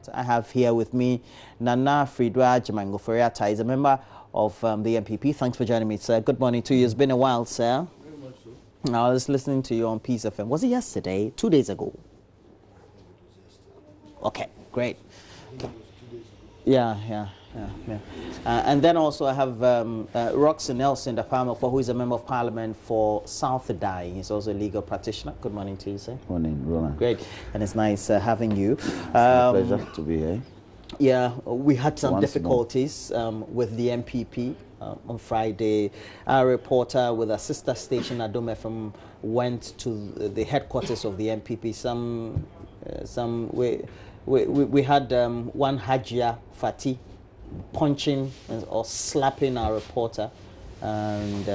out. I have here with me Nana Fridwa Jemangoforiata. He's a member of the MPP. Thanks for joining me, sir. Good morning to you. It's been a while, sir. Very much so. I was listening to you on Peace FM. Was it yesterday? 2 days ago? Okay, great. Yeah. And then also I have Roxy Nelson Dapamokpo, who is a member of parliament for South Dai. He's also a legal practitioner. Good morning to you, sir. Morning, Roland. Great, and it's nice having you. It's a pleasure to be here. Yeah, we had some difficulties with the MPP on Friday. Our reporter with a sister station at Dome FM went to the headquarters of the MPP. We had one Hajia Fati punching or slapping our reporter, and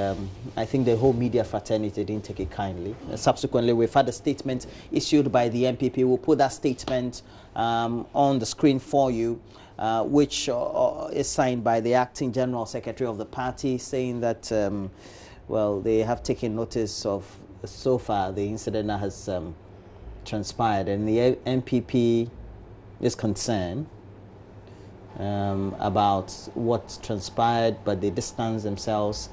I think the whole media fraternity didn't take it kindly. Subsequently, we've had a statement issued by the MPP. We'll put that statement on the screen for you, which is signed by the acting general secretary of the party, saying that, well, they have taken notice of so far the incident that has transpired, and the MPP is concerned about what transpired, but they distance themselves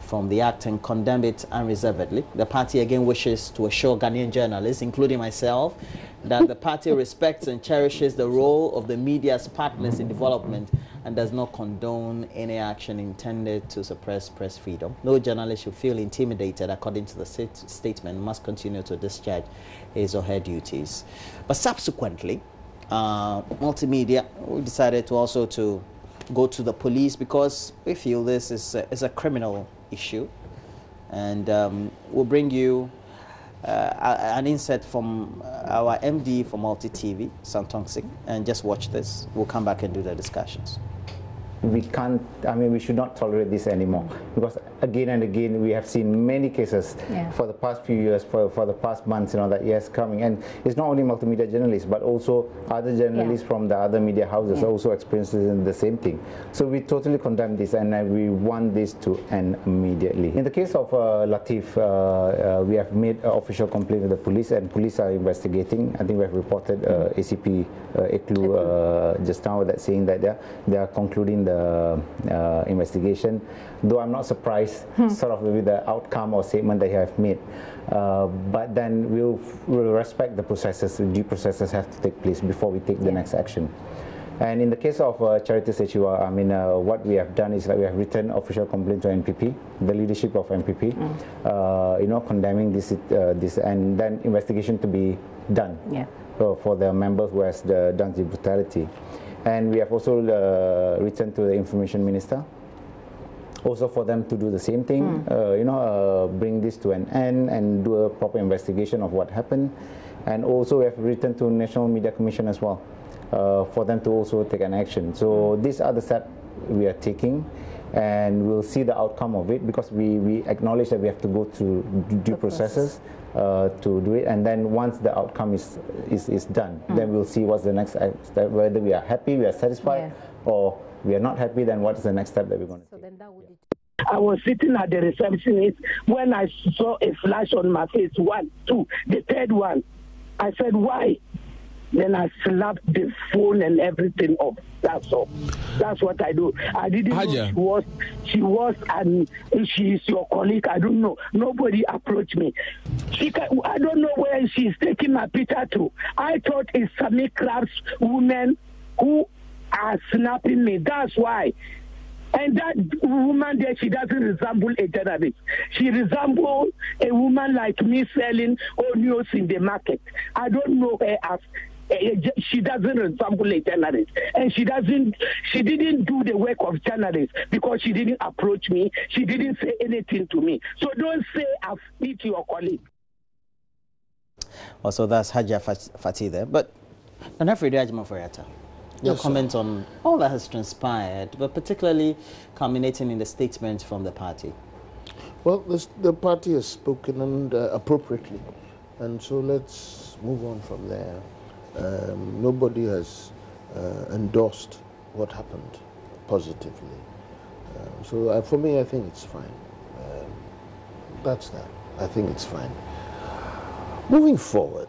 from the act and condemn it unreservedly. The party again wishes to assure Ghanaian journalists, including myself, that the party respects and cherishes the role of the media as partners in development and does not condone any action intended to suppress press freedom. No journalist should feel intimidated, according to the statement, must continue to discharge his or her duties. But subsequently, multimedia, we decided to also to go to the police because we feel this is a criminal issue, and we'll bring you an insert from our MD for Multi TV, Santong Singh, and just watch this. We'll come back and do the discussions. We can't, we should not tolerate this anymore, because again and again we have seen many cases for the past few years, for the past months, that yes, coming. And it's not only multimedia journalists, but also other journalists from the other media houses also experiencing the same thing. So we totally condemn this, and we want this to end immediately. In the case of Latif, we have made an official complaint to the police, and police are investigating. I think we have reported ACP Eklu just now that saying that they are concluding the investigation, though I'm not surprised sort of with the outcome or statement that you have made, but then we'll respect the processes. Due processes have to take place before we take the next action. And in the case of Charity Sechua, what we have done is that we have written official complaint to NPP, the leadership of NPP, condemning this, and then investigation to be done for the member who has done the brutality. And we have also written to the Information Minister, also for them to do the same thing, bring this to an end and do a proper investigation of what happened. And also we have written to National Media Commission as well, for them to also take an action. So these are the steps we are taking, and we'll see the outcome of it, because we acknowledge that we have to go through due processes to do it, and then once the outcome is done, then we'll see what's the next step, whether we are happy, we are satisfied, or we are not happy, then what is the next step that we're going to take. I was sitting at the receptionist when I saw a flash on my face, 1, 2, the third one. I said, why? Then I slapped the phone and everything off. That's all. That's what I do. I didn't know she was, and she is your colleague. I don't know. Nobody approached me. I don't know where she's taking my picture to. I thought it's Sami Crafts women who are snapping me. That's why. And that woman there, she doesn't resemble a journalist. She resembles a woman like me selling onions in the market. I don't know her as. She doesn't resemble a journalist, and she didn't do the work of journalist, because she didn't approach me. She didn't say anything to me. So don't say I've beat your colleague. Also, that's Hajia Fati there. But your comments on all that has transpired, but particularly culminating in the statement from the party. Well, the party has spoken, and appropriately, and so let's move on from there. Nobody has endorsed what happened positively. So for me, I think it's fine. That's that. I think it's fine. Moving forward,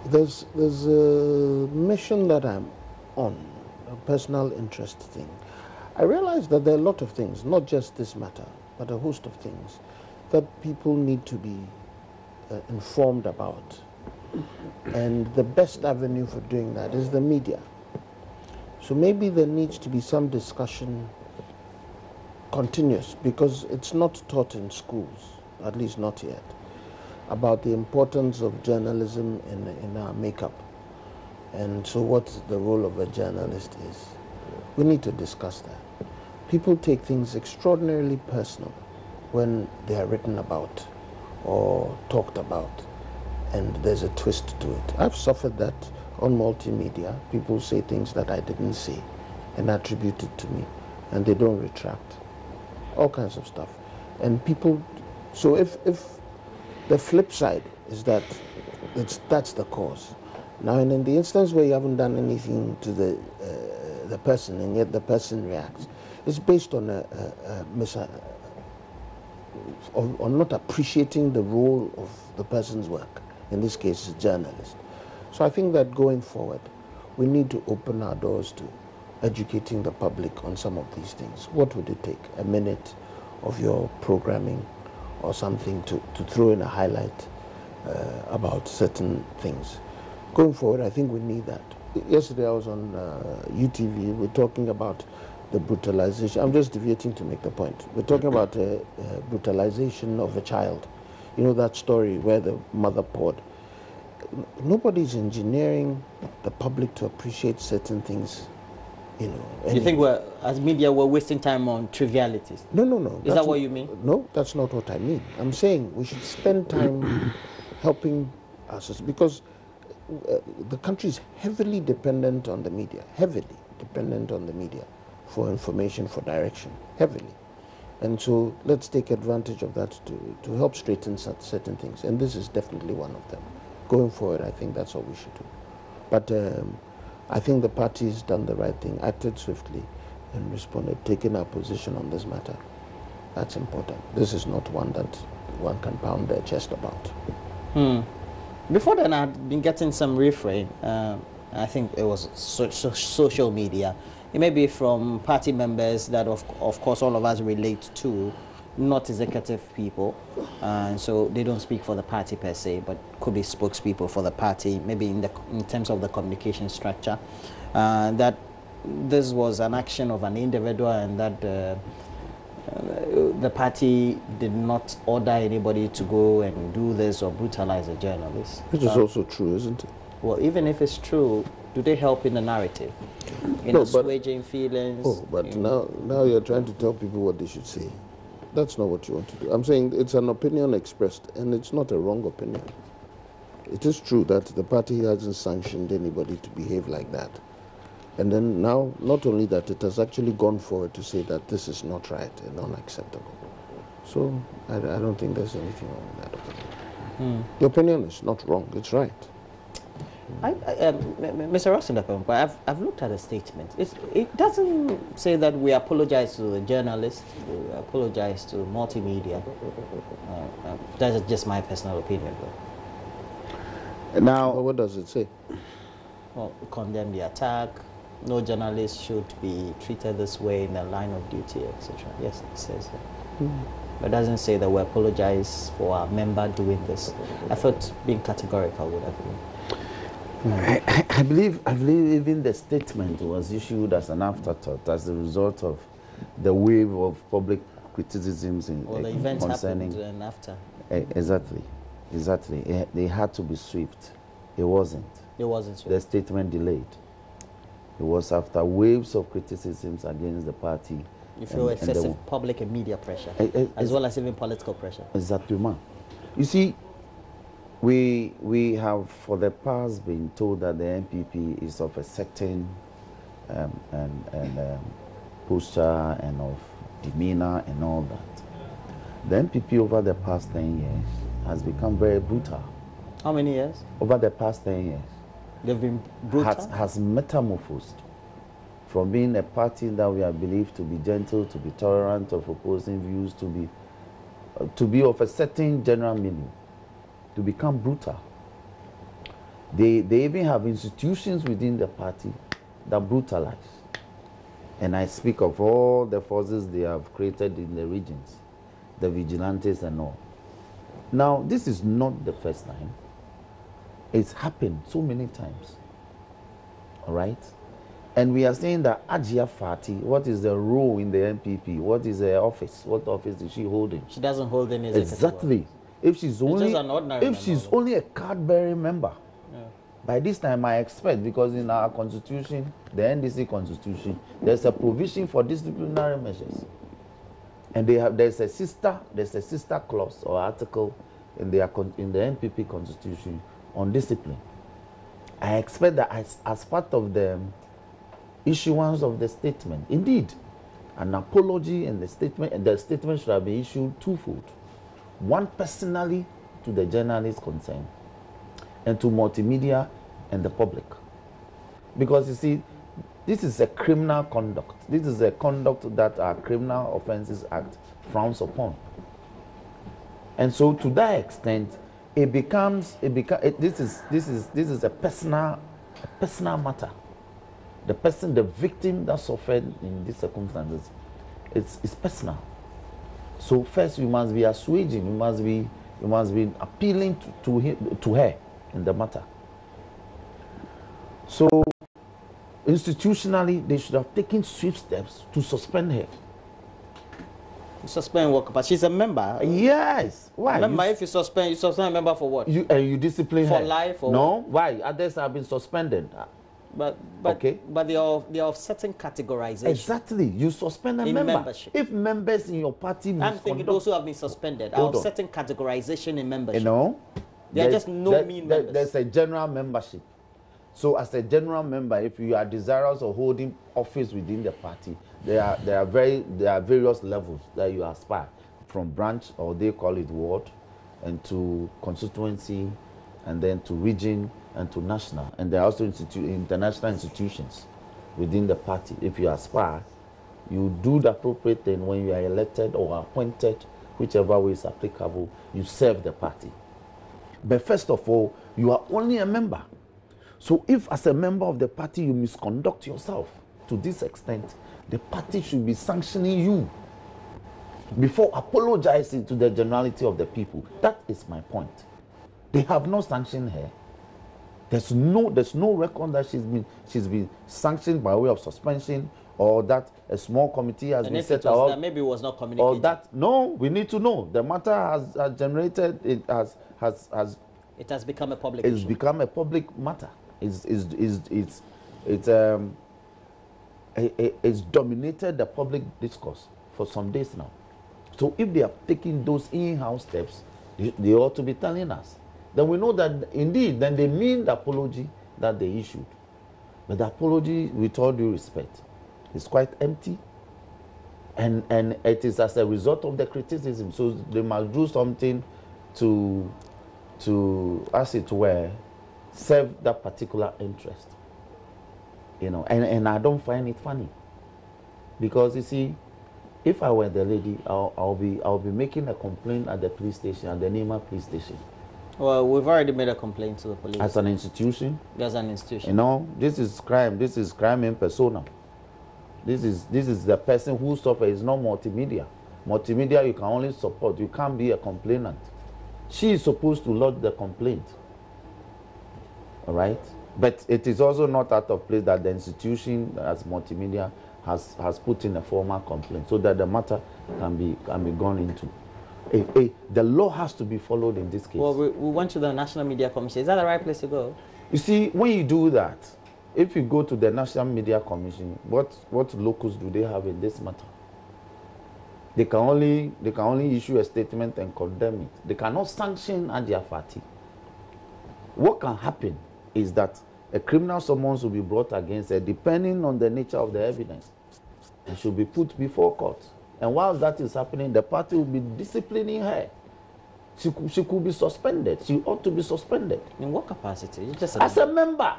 There's a mission that I'm on, a personal interest thing. I realize that there are a lot of things, not just this matter, but a host of things that people need to be informed about. And the best avenue for doing that is the media. So maybe there needs to be some discussion continuous, because it's not taught in schools, at least not yet, about the importance of journalism in our makeup. And so what the role of a journalist is. We need to discuss that. People take things extraordinarily personal when they are written about or talked about, and there's a twist to it. I've suffered that on multimedia. People say things that I didn't say and attribute it to me, and they don't retract. All kinds of stuff. And people, so if the flip side is that that's the cause. Now, and in the instance where you haven't done anything to the person, and yet the person reacts, it's based on on not appreciating the role of the person's work. In this case, a journalist. So I think that going forward, we need to open our doors to educating the public on some of these things. What would it take? A minute of your programming or something to throw in a highlight about certain things. Going forward, I think we need that. Yesterday I was on UTV, we're talking about the brutalization. I'm just deviating to make the point. We're talking about brutalization of a child. You know that story where the mother poured. Nobody's engineering the public to appreciate certain things. You know, you think we're, as media, we're wasting time on trivialities? No. Is that what you mean? No, that's not what I mean. I'm saying we should spend time helping us, because the country is heavily dependent on the media, for information, for direction, heavily. And so let's take advantage of that to help straighten certain things. And this is definitely one of them. Going forward, I think that's what we should do. But I think the party has done the right thing, acted swiftly and responded, taken our position on this matter. That's important. This is not one that one can pound their chest about. Before then, I had been getting some refrain. I think it was social media. It may be from party members that, of course, all of us relate to, not executive people. And so they don't speak for the party per se, but could be spokespeople for the party, maybe in terms of the communication structure. That this was an action of an individual, and that the party did not order anybody to go and do this or brutalize a journalist. Which is also true, isn't it? Well, even if it's true, do they help in the narrative? In assuaging feelings? Oh, but now you're trying to tell people what they should say. That's not what you want to do. I'm saying it's an opinion expressed, and it's not a wrong opinion. It is true that the party hasn't sanctioned anybody to behave like that. And then now, not only that, it has actually gone forward to say that this is not right and unacceptable. So I don't think there's anything wrong with that opinion. The opinion is not wrong, it's right. Mr. Rossendapon, I've looked at the statement. It doesn't say that we apologize to the journalists, we apologize to multimedia. That's just my personal opinion, though. Now, what does it say? Well, condemn the attack. No journalist should be treated this way in the line of duty, etc. Yes, it says that. But it doesn't say that we apologize for our member doing this. I thought being categorical would have been. I believe even the statement was issued as an afterthought, as a result of the wave of public criticisms the events concerning. Happened and after. Exactly. They had to be swift. It wasn't. It wasn't swift. The statement delayed. It was after waves of criticisms against the party. You feel excessive public and media pressure, as well as even political pressure. Exactly, man. You see, we have for the past been told that the NPP is of a certain posture and of demeanor and all that. The NPP over the past 10 years has become very brutal. How many years? Over the past 10 years. They've been brutal? Has metamorphosed from being a party that we are believed to be gentle, to be tolerant of opposing views, to be of a certain general meaning, to become brutal. They even have institutions within the party that brutalize. And I speak of all the forces they have created in the regions, the vigilantes and all. Now, this is not the first time. It's happened so many times. All right? And we are saying that Ajia Fati, what is the role in the NPP? What is her office? What office is she holding? She doesn't hold any executive Exactly. office. If she's only only a card-bearing member, by this time I expect, because in our constitution, the NDC constitution, there's a provision for disciplinary measures, and there's a sister clause or article in the NPP constitution on discipline. I expect that as part of the issuance of the statement, indeed, an apology and the statement should have been issued twofold. One, personally to the journalists concerned, and to multimedia and the public. Because you see, this is a criminal conduct. This is a conduct that our Criminal Offences Act frowns upon. And so to that extent, this is a personal matter. The victim that suffered in these circumstances, it's personal. So first we must be assuaging, we must be appealing to her in the matter. So institutionally, they should have taken swift steps to suspend her. Suspend work, but she's a member. Yes. Why? Member, if you suspend a member for what? You discipline for her. For life or no? What? Why? Others have been suspended. But they are of certain categorization. Exactly. You suspend a member. Membership. If members in your party I'm thinking those who have been suspended are of certain categorization in membership. You know? They are just mean members. There's a general membership. So as a general member, if you are desirous of holding office within the party, there are various levels that you aspire, from branch, or they call it ward, and to constituency, and then to region, and to national. And there are also international institutions within the party. If you aspire, you do the appropriate thing when you are elected or appointed, whichever way is applicable, you serve the party. But first of all, you are only a member. So if as a member of the party you misconduct yourself to this extent, the party should be sanctioning you before apologizing to the generality of the people. That is my point. They have not sanctioned her. There's no record that she's been sanctioned by way of suspension, or that a small committee has been set up. That maybe it was not communicated. Or that we need to know. The matter has generated. It has become a public issue. It's become a public matter. It's dominated the public discourse for some days now. So if they are taking those in-house steps, they ought to be telling us. Then we know that indeed, then they mean the apology that they issued. But the apology, with all due respect, is quite empty. And it is as a result of the criticism. So they must do something to as it were, serve that particular interest. You know, and I don't find it funny. Because you see, if I were the lady, I'll be making a complaint at the police station, at the Nima police station. Well, we've already made a complaint to the police. As an institution? As an institution. You know, this is crime. This is crime in persona. This is the person who suffers. It's not multimedia. Multimedia you can only support. You can't be a complainant. She is supposed to lodge the complaint. All right? But it is also not out of place that the institution as multimedia has put in a formal complaint so that the matter can be gone into. The law has to be followed in this case. Well, we went to the National Media Commission. Is that the right place to go? You see, when you do that, if you go to the National Media Commission, what locus do they have in this matter? They can only issue a statement and condemn it. They cannot sanction Ajia Fati. What can happen is that a criminal summons will be brought against her depending on the nature of the evidence. It should be put before court. And while that is happening, the party will be disciplining her. She could be suspended. She ought to be suspended. In what capacity? Just as a member.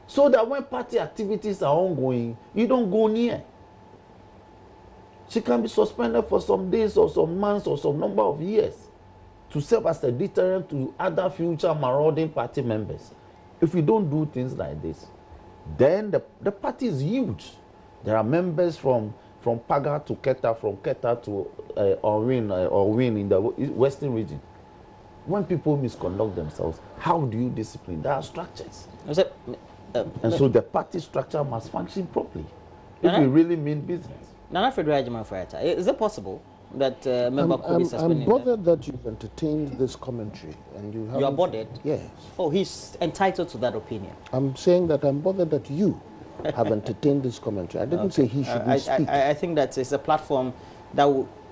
So that when party activities are ongoing, you don't go near. She can be suspended for some days or some months or some number of years to serve as a deterrent to other future marauding party members. If we don't do things like this, then the party is huge. There are members from Paga to Keta, from Keta to Orwin in the Western region. When people misconduct themselves, how do you discipline? There are structures. And so the party structure must function properly if we really mean business. Nana Frederick Fiata, is it possible that member could be suspended? I'm bothered that you've entertained this commentary and you are bothered? Yes. Oh, he's entitled to that opinion. I'm saying that I'm bothered that you have entertained this commentary. I didn't say he shouldn't speak. I think that it's a platform that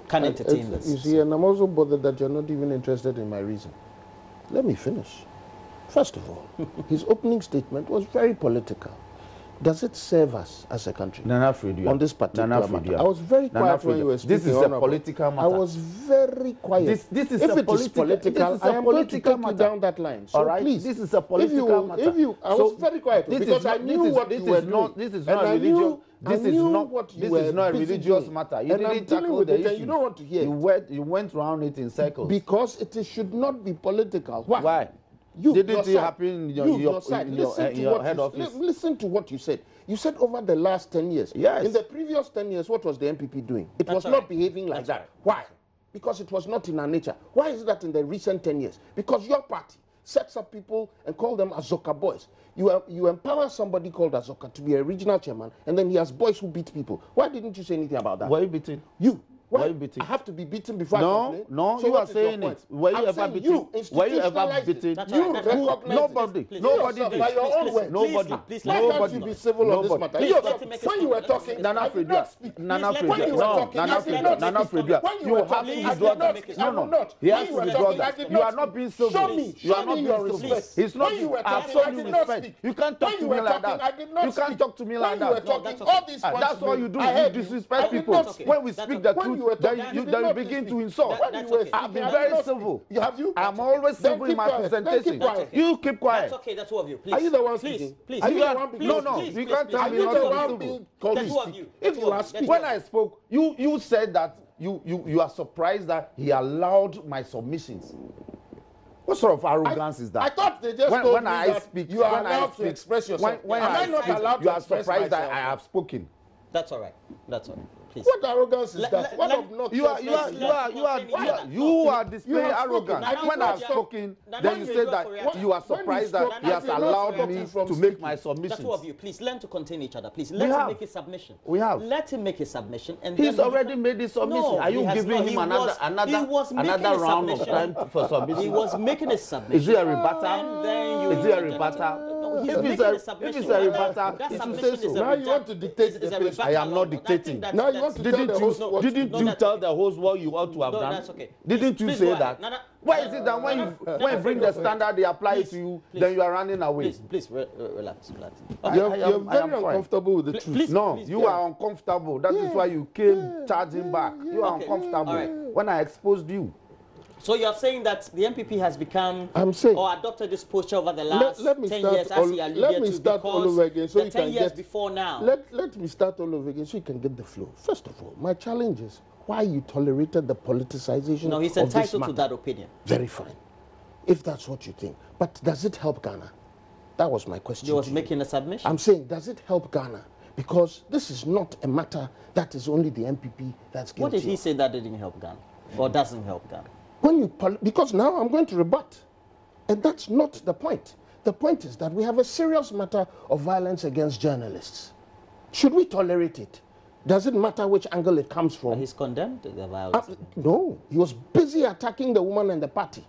can entertain this. You see, and I'm also bothered that you're not even interested in my reason. Let me finish. First of all, his opening statement was very political. Does it serve us as a country on this particular matter? I was very quiet when you were speaking. This is a political matter. I was very quiet. This is if a it is political, I am going to take you down that line. So all right, please, this is a political matter. I was very quiet because I knew what you were doing. This is not religious. This is not a religious matter. You didn't tackle the issue. You don't want to hear it. You went around it in circles. Because it should not be political. Why? Didn't it happen in your head office? Listen to what you said. You said over the last 10 years. Yes. In the previous 10 years, what was the MPP doing? It was not behaving like that. Why? Because it was not in our nature. Why is that in the recent 10 years? Because your party sets up people and call them Azoka boys. You empower somebody called Azoka to be a regional chairman, and then he has boys who beat people. Why didn't you say anything about that? Were you beaten? You. Why? Were you beaten? I have to be beaten before I complain? No, so you are saying it. Were you ever beaten? Were you ever beaten? You recognize nobody. Nobody did. By your own words. Nobody. Why can't you be civil on this matter? When you were talking, Nana Fredua. Nana Fredua. You have to be drugged. No. He has to be drugged. You are not being civil. You are not being civil. It's not. I have shown you respect. You can't talk to me like that. You can't talk to me like that. That's all you do. You disrespect people. When we speak the truth, then you begin to insult. I've been very civil. I'm always civil in my presentation. You keep quiet. That's okay, the two of you. Please. Are you the one speaking? Please. No. You can't tell me not to be civil. The two of you. If you are speaking. When I spoke, you said that you are surprised that he allowed my submissions. What sort of arrogance is that? I thought they just told me that you are allowed to express yourself. Am I not allowed to express myself? You are surprised that I have spoken. That's all right. Please. What arrogance is that? What obnoxious? You are displaying arrogance. When I have spoken, then you say that you are surprised that he has allowed me to make my submissions. The two of you, please learn to contain each other. Please let him make his submission. We have. Let him make his submission, and he's already made his submission. No, are you giving him another round of time for submission? He was making his submission. Is it a rebuttal? And then you is it a rebuttal? If it's a rebuttal, it should say so. Now you want to dictate the pace. I am not dictating. Now you want to tell the host what to do. Didn't you tell the host what you ought to have done? That's okay. Didn't you say that? Why is it that when you bring the standard, they apply it to you, then you are running away? Please, relax. You're very uncomfortable with the truth. No, you are uncomfortable. That is why you came charging back. You are uncomfortable when I exposed you. So you're saying that the MPP has become or adopted this posture over the last 10 years, as he alluded to, let me start all over again so the you 10 can years get before now. Let me start all over again so you can get the flow. First of all, my challenge is why you tolerated the politicization. No, he's entitled to that opinion. Very fine, if that's what you think. But does it help Ghana? That was my question. You was making a submission. I'm saying, does it help Ghana? Because this is not a matter that is only the MPP that's guilty. What did he say that didn't help Ghana or doesn't help Ghana? Because now I'm going to rebut. And that's not the point. The point is that we have a serious matter of violence against journalists. Should we tolerate it? Does it matter which angle it comes from? He's condemned the violence. No, he was busy attacking the woman and the party.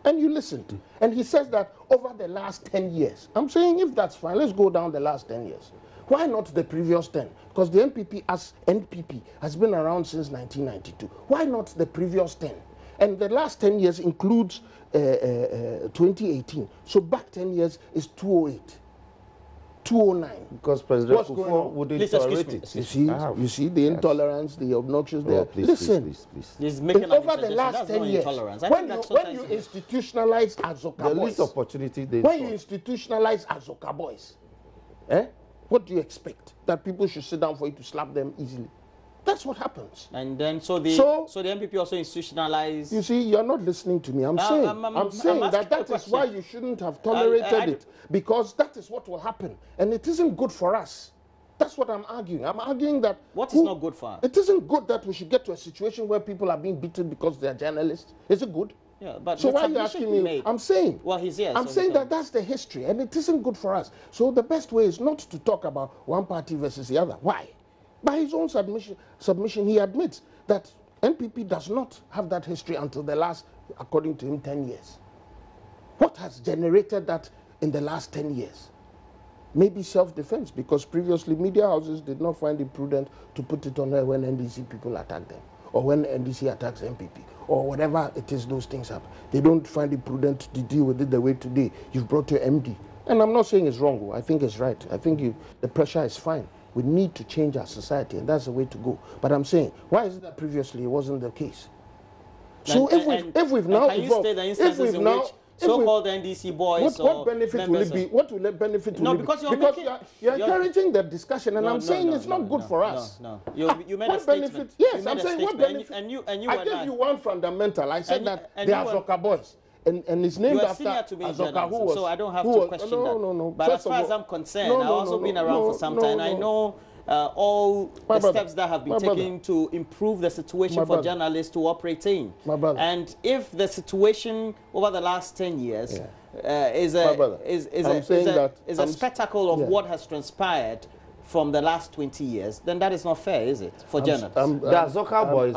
And you listened. And he says that over the last 10 years. I'm saying if that's fine, let's go down the last 10 years. Why not the previous 10? Because the NPP has been around since 1992. Why not the previous 10? And the last 10 years includes 2018. So back 10 years is 2008, 2009. Because President Kufuor wouldn't tolerate it. You see the intolerance, the obnoxious there. Listen, he's making over the last 10 years, when you institutionalize Azoka boys, the least opportunity when you institutionalize Azoka boys, what do you expect? That people should sit down for you to slap them easily? That's what happens. And then so the MPP also institutionalized. You see, you're not listening to me. I'm saying that is why you shouldn't have tolerated it, because that is what will happen, and it isn't good for us. That's what I'm arguing. I'm arguing that what is not good for us? It isn't good that we should get to a situation where people are being beaten because they are journalists. Is it good? Yeah, but so why are you asking me? I'm saying. Well, he's here. I'm saying that that's the history, and it isn't good for us. So the best way is not to talk about one party versus the other. Why? By his own submission, he admits that NPP does not have that history until the last, according to him, 10 years. What has generated that in the last 10 years? Maybe self-defense, because previously media houses did not find it prudent to put it on air when NDC people attack them, or when NDC attacks NPP, or whatever it is those things happen. They don't find it prudent to deal with it the way today. You've brought your MD. And I'm not saying it's wrong. I think it's right. I think the pressure is fine. We need to change our society, and that's the way to go. But I'm saying, why is it that previously it wasn't the case? So if we've now evolved, if we've now so-called NDC boys, what benefit will it be? What will the benefit will it be? Because you're encouraging the discussion, and I'm saying it's not good for us. No, you made a statement. Benefit? Yes, I'm saying what benefit? I gave you one fundamental. I said that they are Zoka boys. And it's named after Azoka, who was... So I don't have to question that. No. But as far as I'm concerned, I've also been around for some time. I know all the steps that have been taken to improve the situation for journalists to operate in. And if the situation over the last 10 years is a spectacle of what has transpired from the last 20 years, then that is not fair, is it, for journalists? The Azoka boys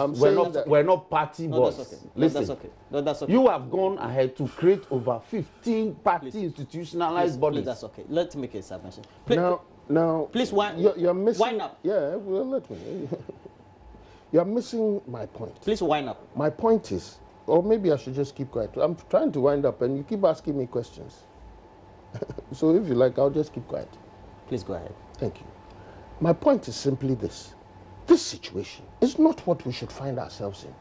were not party boys. That's okay. Listen, that's okay. You have gone ahead to create over 15 party institutionalized bodies. Please, that's okay. Let's make a submission. Now, please, you're missing... Wind up. Yeah, well, let me... You're missing my point. Please wind up. My point is, or maybe I should just keep quiet. I'm trying to wind up, and you keep asking me questions. So if you like, I'll just keep quiet. Please go ahead. Thank you. My point is simply this. This situation is not what we should find ourselves in.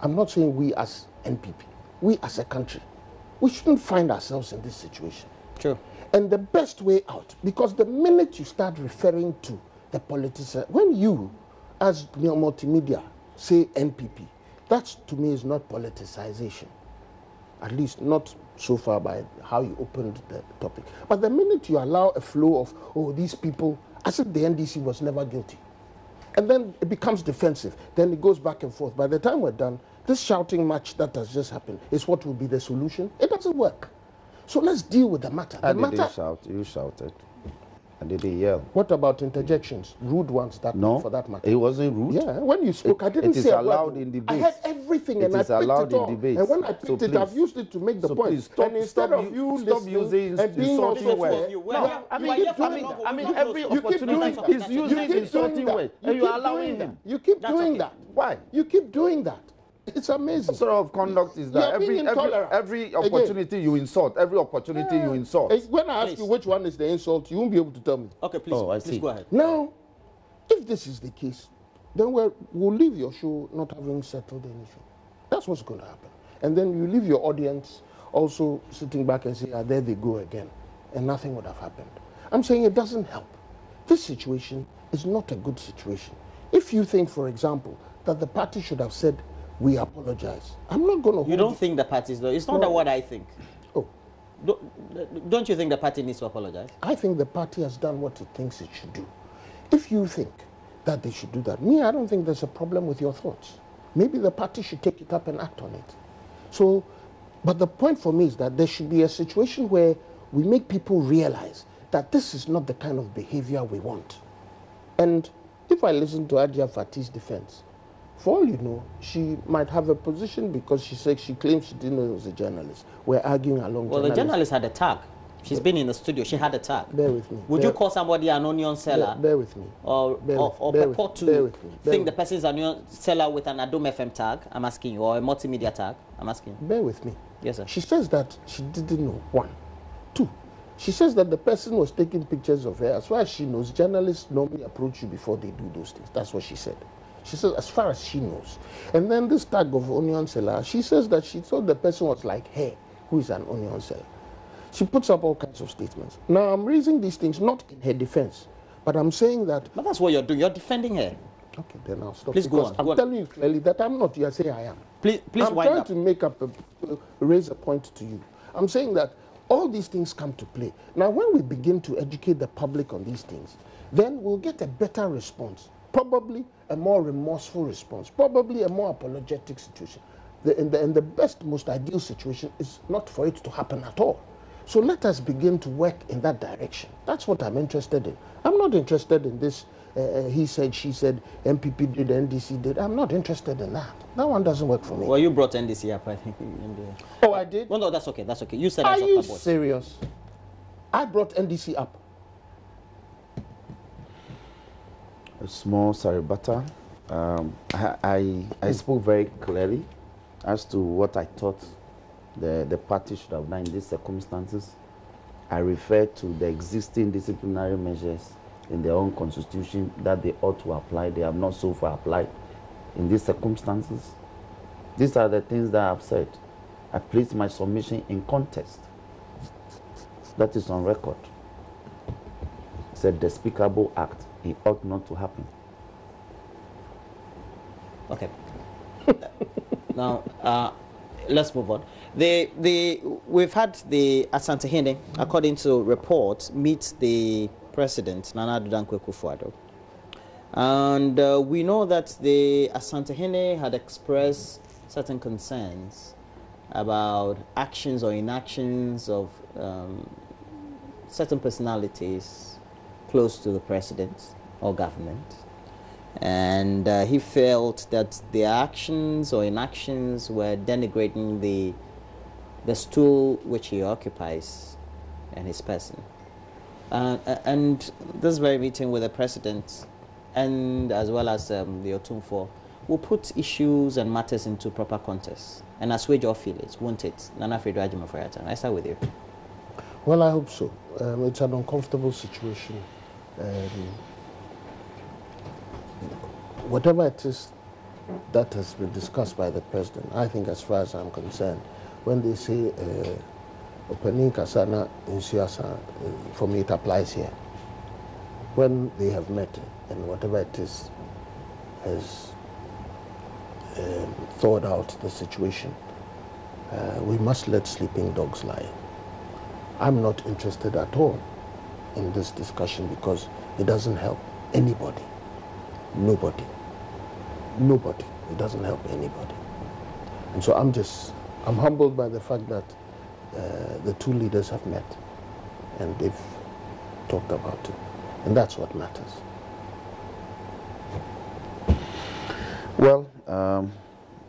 I'm not saying we as NPP, we as a country, we shouldn't find ourselves in this situation. True. And the best way out, because the minute you start referring to the politician, when you, as multimedia, say NPP, that to me is not politicization. At least not so far by how you opened the topic. But the minute you allow a flow of, oh, these people, as if the NDC was never guilty, and then it becomes defensive, then it goes back and forth. By the time we're done, this shouting match that has just happened is what will be the solution. It doesn't work. So let's deal with the matter. I didn't shout. You shouted. I didn't yell. What about interjections? Rude ones, for that matter. It wasn't rude. Yeah, when you spoke, I didn't say a word. It is allowed in debate. I heard everything and I picked it all. And when I picked it, I've used it to make the point. Stop, and instead of you listening and being insulting words. I mean, every opportunity is using insulting words. And you're allowing him. You keep doing that. Why? You keep doing that. It's amazing. What sort of conduct is that? Every opportunity you insult, every opportunity you insult. When I ask you which one is the insult, you won't be able to tell me. Okay, please, please go ahead. Now, if this is the case, then we'll leave your show not having settled anything. That's what's going to happen. And then you leave your audience also sitting back and say, there they go again. And nothing would have happened. I'm saying it doesn't help. This situation is not a good situation. If you think, for example, that the party should have said, we apologize, I'm not going to... You don't think the party is... It's not what I think. Oh. Don't you think the party needs to apologize? I think the party has done what it thinks it should do. If you think that they should do that, I don't think there's a problem with your thoughts. Maybe the party should take it up and act on it. So, but the point for me is that there should be a situation where we make people realize that this is not the kind of behavior we want. And if I listen to Adja Fati's defense, for all you know, she might have a position because she claims she didn't know it was a journalist. We're arguing along. Well, the journalist had a tag. She's been in the studio. She had a tag. Bear with me. Would you call somebody an onion seller? Bear with me. Or purport to think the person is an onion seller with an Adom FM tag? I'm asking you. Or a multimedia tag? I'm asking you. Bear with me. Yes, sir. She says that she didn't know. 1. 2. She says that the person was taking pictures of her. As far as she knows, journalists normally approach you before they do those things. That's what she said. She says, as far as she knows. And then this tag of onion seller, she says that she thought the person was like her, who is an onion seller. She puts up all kinds of statements. Now, I'm raising these things not in her defense, but I'm saying that... But that's what you're doing. You're defending her. Okay, then I'll stop. Please go on. I'm telling you clearly that I'm not. You are saying I am. Please I'm trying to make up raise a point to you. I'm saying that all these things come to play. Now, when we begin to educate the public on these things, then we'll get a better response, probably a more remorseful response, probably a more apologetic situation. And the best, most ideal situation is not for it to happen at all. So let us begin to work in that direction. That's what I'm interested in. I'm not interested in this, he said, she said, MPP did, NDC did. I'm not interested in that. That one doesn't work for me. Well, you brought NDC up, I think. Oh, I did? Well, no, that's okay. That's okay. You said Are you serious? I brought NDC up. A small Saribata. I spoke very clearly as to what I thought the party should have done in these circumstances. I referred to the existing disciplinary measures in their own constitution that they ought to apply. They have not so far applied in these circumstances. These are the things that I've said. I placed my submission in context. That is on record. It's a despicable act. It ought not to happen. Okay. Now, let's move on. We've had the Asantehene, according to reports, meet the president, Nana Addo Dankwa Akufo-Addo. And we know that the Asantehene had expressed certain concerns about actions or inactions of certain personalities close to the president or government. And he felt that their actions or inactions were denigrating the stool which he occupies and his person. And this very meeting with the president and as well as the Otumfo will put issues and matters into proper context and assuage your feelings, won't it? Nana Fredo Ajima Fayata, I start with you. Well, I hope so. It's an uncomfortable situation. Whatever it is that has been discussed by the president, I think as far as I'm concerned, when they say opening kasana in Siasa, for me it applies here. When they have met and whatever it is has thought out the situation, we must let sleeping dogs lie. I'm not interested at all in this discussion because it doesn't help anybody. Nobody. Nobody. It doesn't help anybody. And so I'm humbled by the fact that the two leaders have met and they've talked about it. And that's what matters. Well,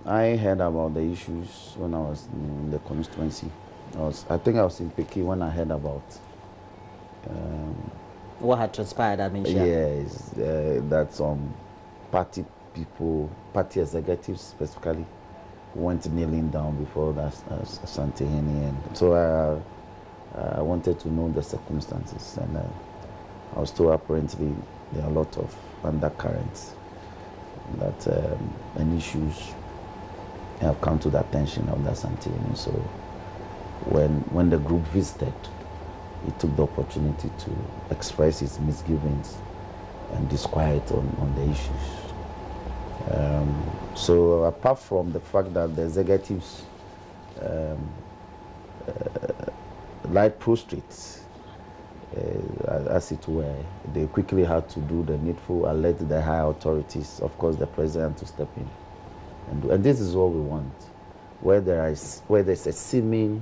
I heard about the issues when I was in the constituency. I think I was in Peking when I heard about what had transpired, I mean, yes, that some party people, party executives specifically, went kneeling down before that Asantehene, and so I wanted to know the circumstances, and I was told apparently there are a lot of undercurrents that and issues have come to the attention of the Asantehene. So when the group visited, he took the opportunity to express his misgivings and disquiet on the issues. So apart from the fact that the executives lie prostrate, as it were, they quickly had to do the needful, alert the high authorities, of course the president, to step in. And this is what we want, where there's a seeming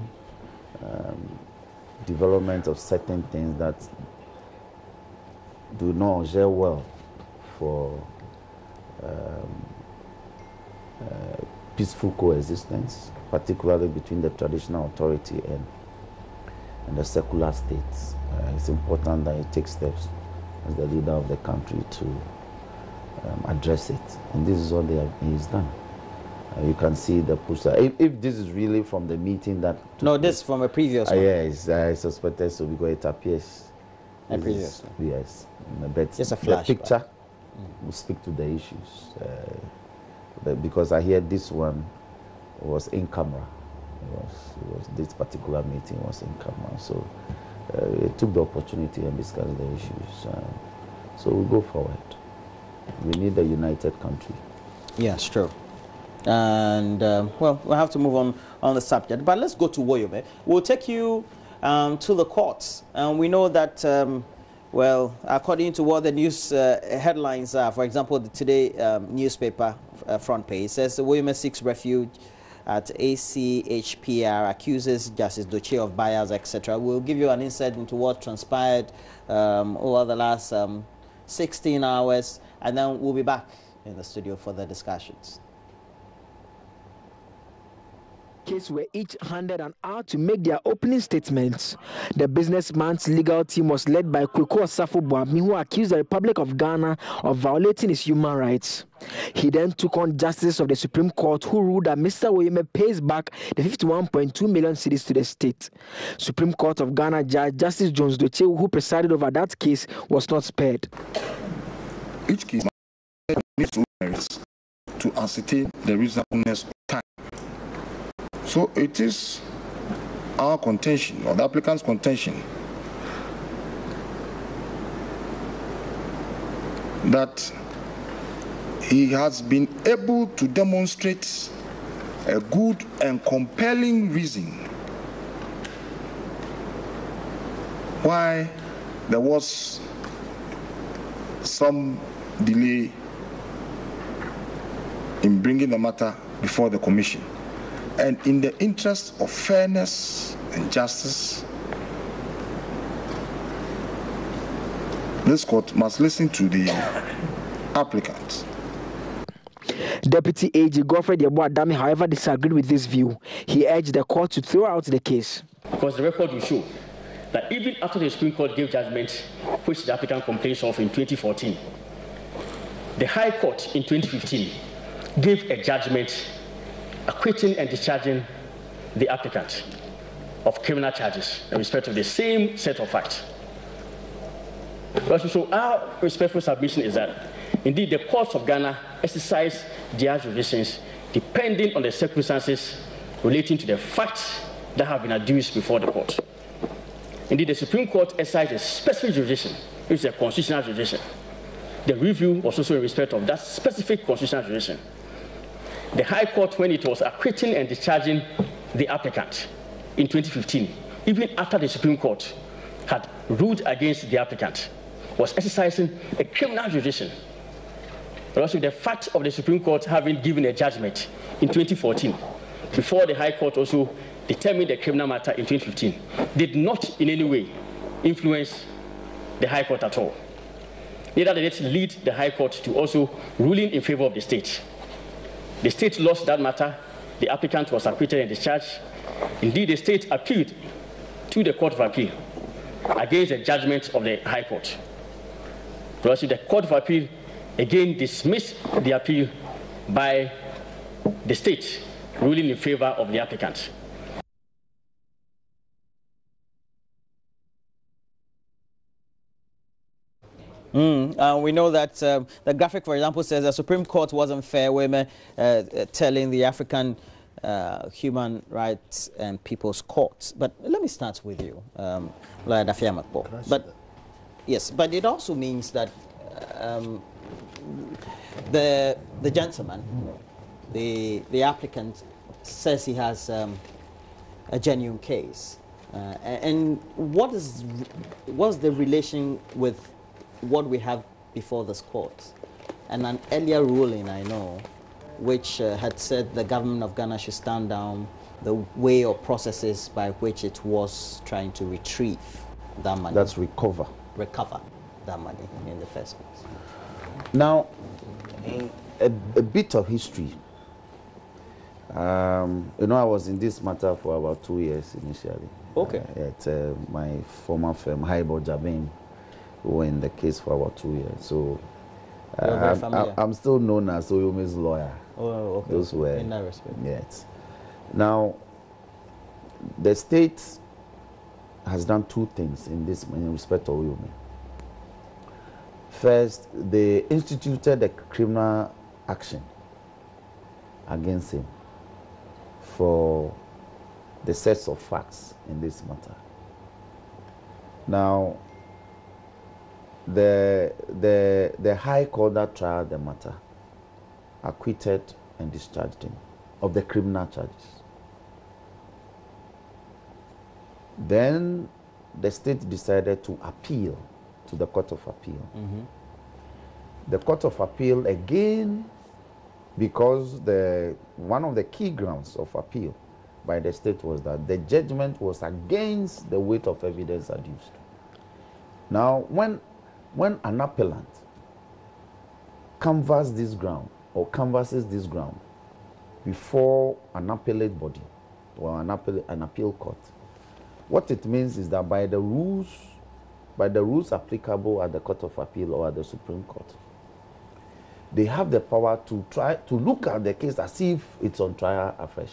development of certain things that do not gel well for peaceful coexistence, particularly between the traditional authority and the secular states. It's important that it takes steps as the leader of the country to address it. And this is what he's done. You can see the push. If this is really from the meeting that... No, this from a previous one. Yes, I suspected so because it appears. A previous one. Yes. But just a flash. The picture will speak to the issues. But because I hear this one was in camera. It was this particular meeting was in camera. So it took the opportunity and discussed the issues. So we'll go forward. We need a united country. Yes, true. And well, we'll have to move on the subject. But let's go to Woyome. We'll take you to the courts. And we know that, well, according to what the news headlines are, for example, the Today newspaper front page says Woyome seeks refuge at ACHPR, accuses Justice Doche of bias, etc. We'll give you an insight into what transpired over the last 16 hours, and then we'll be back in the studio for the discussions. Case were each handed an hour to make their opening statements. The businessman's legal team was led by Kweku Osafo Boami, who accused the Republic of Ghana of violating its human rights. He then took on justices of the Supreme Court, who ruled that Mr. Woyome pays back the 51.2 million cedis to the state. Supreme Court of Ghana Judge Justice Jones Doche, who presided over that case, was not spared. Each case needs to ascertain the reasonableness of time. So it is our contention, or the applicant's contention, that he has been able to demonstrate a good and compelling reason why there was some delay in bringing the matter before the commission. And in the interest of fairness and justice, this court must listen to the applicant. Deputy AG Godfrey Yeboah-Dame, however, disagreed with this view. He urged the court to throw out the case. Because the record will show that even after the Supreme Court gave judgment, which the applicant complains of in 2014, the High Court in 2015 gave a judgment acquitting and discharging the applicant of criminal charges in respect of the same set of facts. So our respectful submission is that indeed the courts of Ghana exercise their jurisdictions depending on the circumstances relating to the facts that have been adduced before the court. Indeed, the Supreme Court exercised a specific jurisdiction, which is a constitutional jurisdiction. The review was also in respect of that specific constitutional jurisdiction. The High Court, when it was acquitting and discharging the applicant in 2015, even after the Supreme Court had ruled against the applicant, was exercising a criminal jurisdiction. But also the fact of the Supreme Court having given a judgment in 2014, before the High Court also determined the criminal matter in 2015, did not in any way influence the High Court at all. Neither did it lead the High Court to also ruling in favor of the state. The state lost that matter. The applicant was acquitted and discharged. Indeed, the state appealed to the Court of Appeal against the judgment of the High Court. But the Court of Appeal again dismissed the appeal by the state, ruling in favor of the applicant. We know that the graphic, for example, says the Supreme Court wasn't fair, Woyome telling the African Human Rights and People's Court. But let me start with you, Lawyer Dafia Makpo. But yes, but it also means that the gentleman, the applicant, says he has a genuine case. And what's the relation with what we have before this court? And an earlier ruling, I know, which had said the government of Ghana should stand down the way or processes by which it was trying to retrieve that money. That's recover that money in the first place. Now, a bit of history. You know, I was in this matter for about 2 years initially. Okay. At my former firm, Haibo Jabin, we were in the case for about 2 years. So I'm still known as Woyome's lawyer. Oh, okay. Those were in that respect. Yes. Now, the state has done two things in respect of Woyome. First, they instituted a criminal action against him for the sets of facts in this matter. Now, the High Court that tried the matter acquitted and discharged him of the criminal charges. Then the state decided to appeal to the Court of Appeal. The Court of Appeal again, because one of the key grounds of appeal by the state was that the judgment was against the weight of evidence adduced. Now, when an appellant canvasses this ground before an appellate body or an appeal court, what it means is that by the rules applicable at the Court of Appeal or at the Supreme Court, they have the power to try to look at the case as if it's on trial afresh.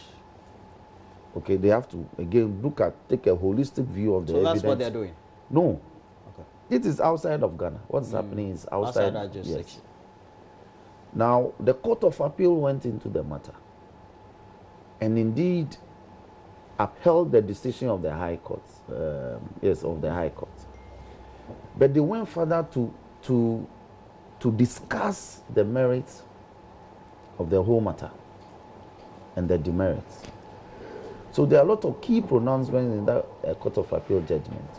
Okay, they have to again take a holistic view of the evidence. So that's what they're doing? No. Okay. It is outside of Ghana. What's happening is outside our jurisdiction. Yes. Now, the Court of Appeal went into the matter and indeed upheld the decision of the High Court. Of the High Court. But they went further to discuss the merits of the whole matter and the demerits. So there are a lot of key pronouncements in that Court of Appeal judgment.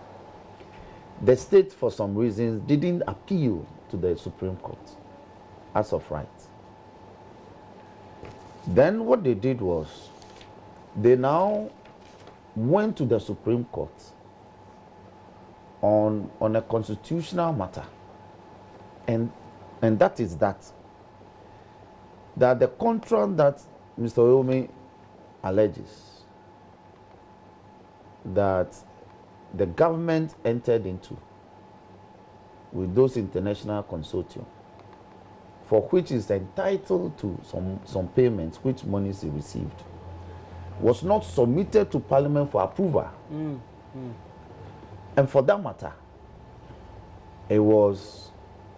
The state, for some reasons, didn't appeal to the Supreme Court as of right. Then what they did was, they now went to the Supreme Court on a constitutional matter. And that is that the contract that Mr. Woyome alleges that the government entered into with those international consortium, for which is entitled to some payments, which monies he received, was not submitted to Parliament for approval. And for that matter, it was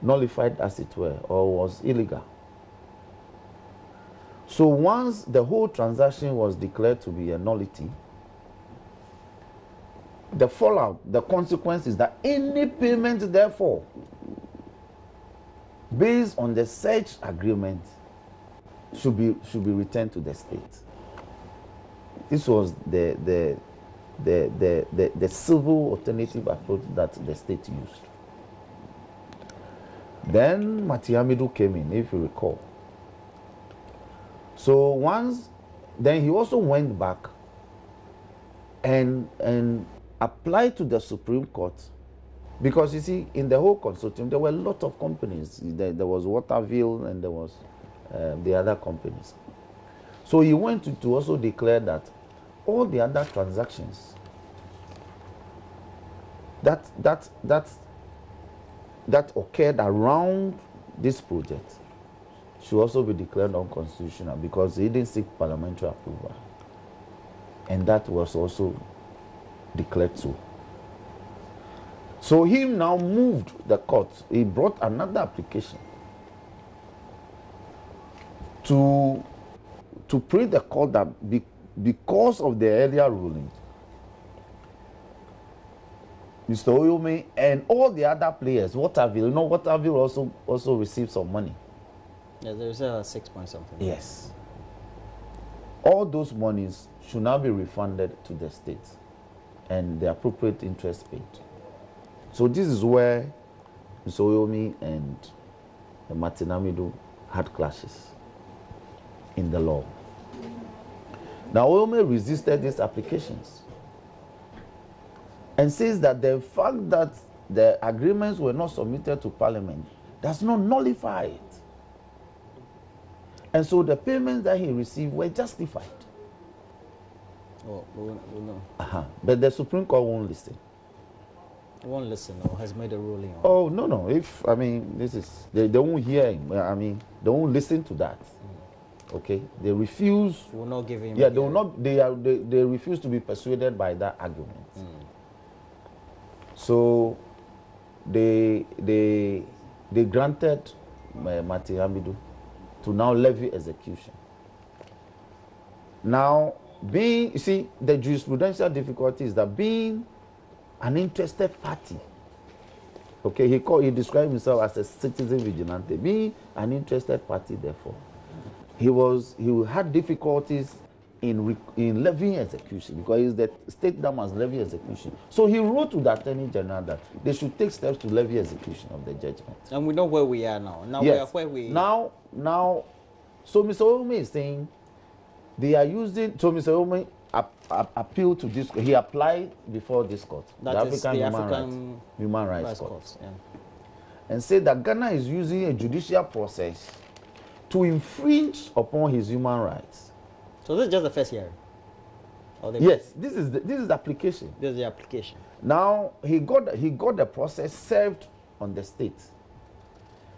nullified, as it were, or was illegal. So once the whole transaction was declared to be a nullity, the fallout, the consequence is that any payment, therefore, based on the such agreement, should be returned to the state. This was the civil alternative approach that the state used. Then Matiamidu came in, if you recall. So then he also went back and applied to the Supreme Court, because you see, in the whole consortium, there were a lot of companies. There was Waterville and there was the other companies. So he went to also declare that all the other transactions that occurred around this project should also be declared unconstitutional, because he didn't seek parliamentary approval. And that was also declared so. So he now moved the court. He brought another application to pray the court that because of the earlier ruling, Mr. Woyome and all the other players, Waterville also received some money. Yeah, there's a 6 point something. Yes. All those monies should now be refunded to the state and the appropriate interest paid. So this is where Mr. Woyome and Matiamidu had clashes in the law. Now, Woyome resisted these applications and says that the fact that the agreements were not submitted to Parliament does not nullify it. And so the payments that he received were justified. Oh, no. But the Supreme Court won't listen. Won't listen, or has made a ruling on. Oh, no. They won't hear him. They won't listen to that. Okay? They refuse. You will not give him. Yeah, they will not. They refuse to be persuaded by that argument. So they granted Matiamidu to now levy execution. Now, the jurisprudential difficulty is that being an interested party, Okay, he described himself as a citizen vigilante, being an interested party. Therefore, he had difficulties in levying execution because it's the state that must levy execution. So he wrote to the Attorney General that they should take steps to levy execution of the judgment. And we know where we are now. Now yes. we are where we now. So Mr. Woyome is saying they are using. So Mr. Woyome appealed to this. He applied before this court, that is the African Human Rights Court, yeah. And said that Ghana is using a judicial process to infringe upon his human rights. So this is just the first hearing? Yes, this is the application. This is the application. Now he got the process served on the state.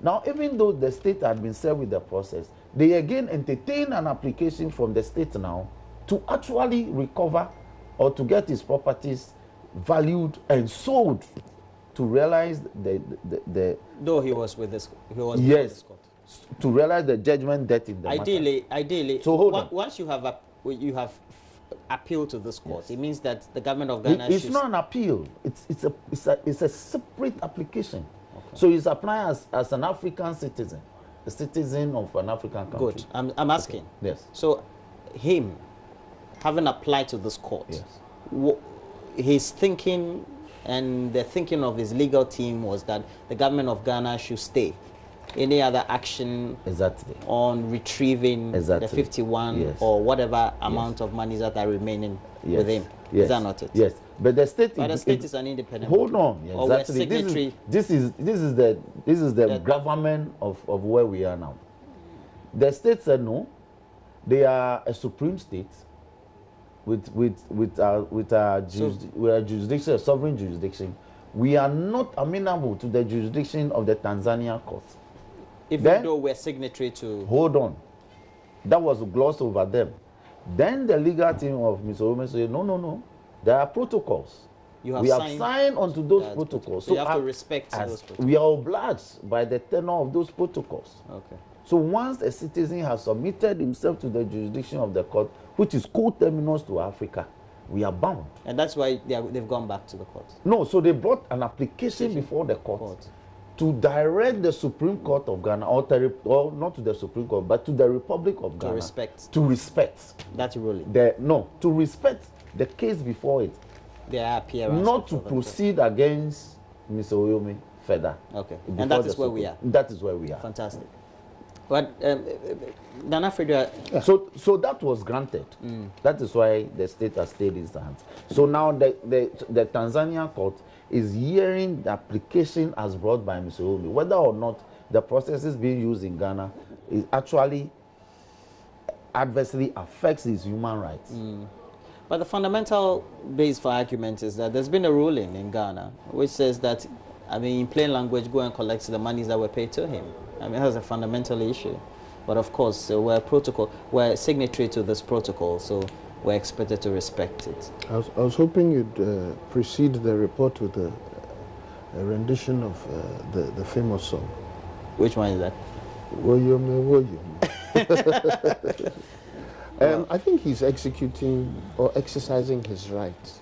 Now, even though the state had been served with the process, they again entertain an application from the state now to actually recover or to get his properties valued and sold, to realize the though he was with this, yes, this court. To realize the judgment debt in the ideally. So hold on. Once you have appealed to this court, it means that the government of Ghana. It's not an appeal. It's a separate application. Okay. So he's applying as an African citizen, a citizen of an African country. Good. I'm asking. Okay. Yes. So him having applied to this court, yes, his thinking and the thinking of his legal team was that the government of Ghana should stay any other action exactly on retrieving exactly the 51 yes, or whatever yes, amount of monies that are remaining yes, with him. Yes, is that not it? Yes, but the state. But the state is an independent. Hold on, exactly. Signatory. This is the gravamen of where we are now. The state said no. They are a supreme state with our jurisdiction, a sovereign jurisdiction. We are not amenable to the jurisdiction of the Tanzania court. Even though we're signatory to... Hold on. That was glossed over them. Then the legal team of Mr. Woyome said, no. There are protocols. We have signed onto those protocols. So you have to respect those protocols. We are obliged by the tenor of those protocols. Okay. So once a citizen has submitted himself to the jurisdiction of the court, which is co-terminus to Africa, we are bound. And that's why they've gone back to the court? No, so they brought an application before the court to direct the Supreme Court of Ghana, or not to the Supreme Court, but to the Republic of Ghana. To respect. That ruling. To respect the case before it. Their appearance. Not to proceed against Mr. Woyome further. Okay. And that is where we are. That is where we are. Fantastic. But Nana Frederick. So that was granted. That is why the state has stayed in its hands. So now the Tanzania court is hearing the application as brought by Mr. Woyome, whether or not the processes being used in Ghana is actually adversely affects his human rights. But the fundamental base for argument is that there's been a ruling in Ghana which says that, I mean, in plain language, go and collect the monies that were paid to him. I mean, that's a fundamental issue. But of course, we're signatory to this protocol, so we're expected to respect it. I was hoping you'd precede the report with a rendition of the famous song. Which one is that? Woyome, Woyome. I think he's executing or exercising his rights